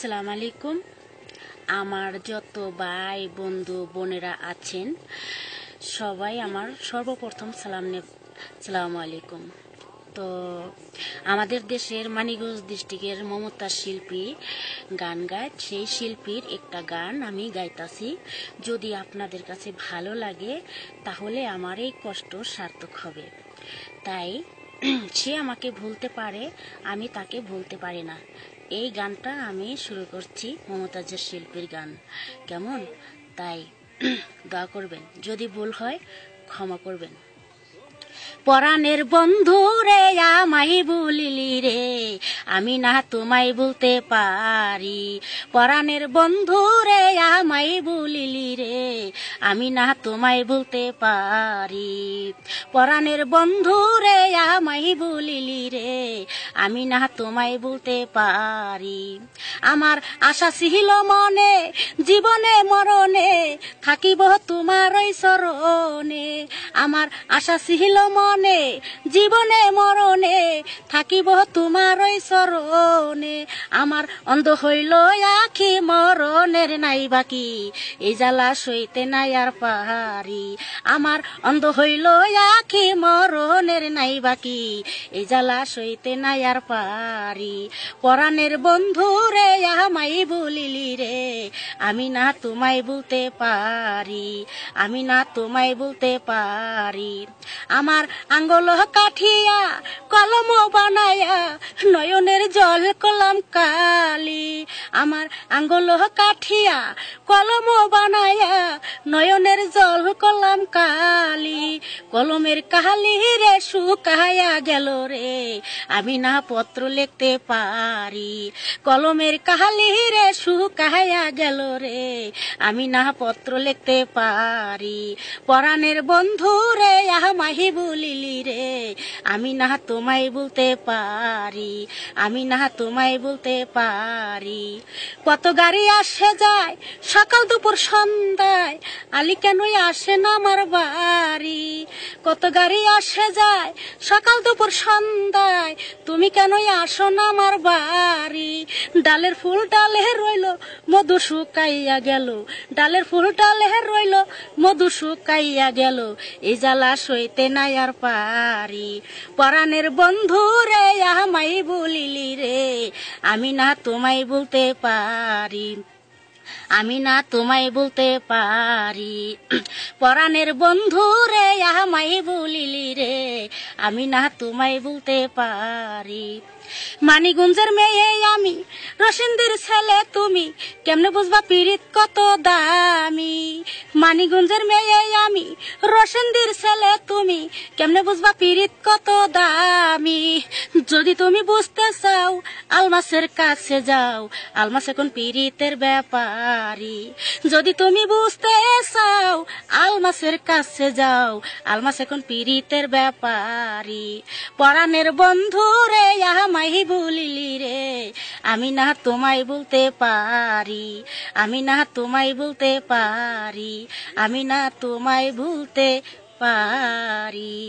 আসসালামু আলাইকুম। আমার যত ভাই বন্ধু বোনেরা আছেন সবাই আমার সর্বপ্রথম সালামু আলাইকুম। তো আমাদের দেশের মানিকগঞ্জ ডিস্ট্রিক্টের মমতাজ শিল্পী গান গায়, সেই শিল্পীর একটা গান আমি গাইতাছি। যদি আপনাদের কাছে ভালো লাগে তাহলে আমার এই কষ্ট সার্থক হবে। তাই সে আমাকে ভুলতে পারে, আমি তাকে ভুলতে পারি না। এই গানটা আমি শুরু করছি, মমতাজের শিল্পীর গান। কেমন? তাই দোয়া করবেন, যদি ভুল হয় ক্ষমা করবেন। পরাণের বন্ধু রে আমায় ভুলিলি রে, আমি না তোমায় ভুলতে পারি। পরাণের বন্ধু রে আমায় ভুলিলি রে, আমি না তোমায় ভুলতে পারি। পরাণের বন্ধু রে আমায় ভুলিলি রে, আমি না তোমায় ভুলতে পারি। আমার আশা ছিল মনে, জীবনে মরণে থাকিব তোমার ওই চরণে। আমার আশা ছিল মনে, জীবনে মরণে থাকিব তোমার ওই চরণে। আমার অন্ধ হইল আখি, মরণের নাই বাকি, এই জ্বালা সইতে নাই আর পাহাড়ি। আমার অন্ধ হইল আখি, মরণের নাই বাকি, এই জ্বালা সইতে নাই আর পারি। পরাণের বন্ধু রে আমায় ভুলিলি রে, আমি না তোমায় ভুলতে পারি, আমি না তোমায় ভুলতে পারি। আমার আঙ্গুল কাঠিয়া কলম বানায়া নয়নের জল কলম কালি। আমার আঙ্গুল কাঠিয়া কলম বানায়া নয়নের জল কলম কালি। কলমের কালি রে শুকায়া গেল রে, আমি না পত্র লিখতে পারি। কলমের কালি রে শুকায়া গেল রে, আমি না পত্র লিখতে পারি। পরাণের বন্ধু রে আমায় ভুলিলি রে, আমি না তোমায় ভুলতে পারি, আমি না তোমায় ভুলতে পারি। কত গাড়ি আসে যায় সকাল দুপুর সন্ধ্যায়, আলি কেনই আসে না আমার বাড়ি। কত গাড়ি আসে যায় সকাল দুপুর সন্ধ্যায়, তুমি কেনই আসো না আমার বাড়ি। ডালের ফুল ডালে রইল মধু শুকাইয়া গেল, ডালের ফুল ডালে রইল মধু শুকাইয়া গেল, এই জ্বালা সইতে নাই আর পারি। পরাণের বন্ধু রে আমায় ভুলিলি রে, আমি না তোমায় ভুলতে পারি, আমি না তোমায় বলতে পারি। পরাণের বন্ধু রে আমায় ভুলিলি রে, আমি না তোমায় বলতে পারি। মানিকগঞ্জের মেয়ে আমি, রসিন্দির ছেলে তুমি, কেমনে বুঝবা পীড়িত কত দামি। মানিকগঞ্জের মেয়ে আমি, রসিন্দির ছেলে তুমি, কেমনে বুঝবা পীড়িত কত দামি। যদি তুমি বুঝতে চাও আলমাসের কাছে যাও, আলমাস এখন পীড়িতের ব্যাপারী। যদি তুমি বুঝতে চাও আলমাসের কাছে যাও, আলমাস এখন পীড়িতের ব্যাপারী। পরাণের বন্ধু রে আমায় ভুলিলি রে, আমি না তোমায় বলতে পারি, আমি না তোমায় বলতে পারি, আমি না তোমায় ভুলতে পারি।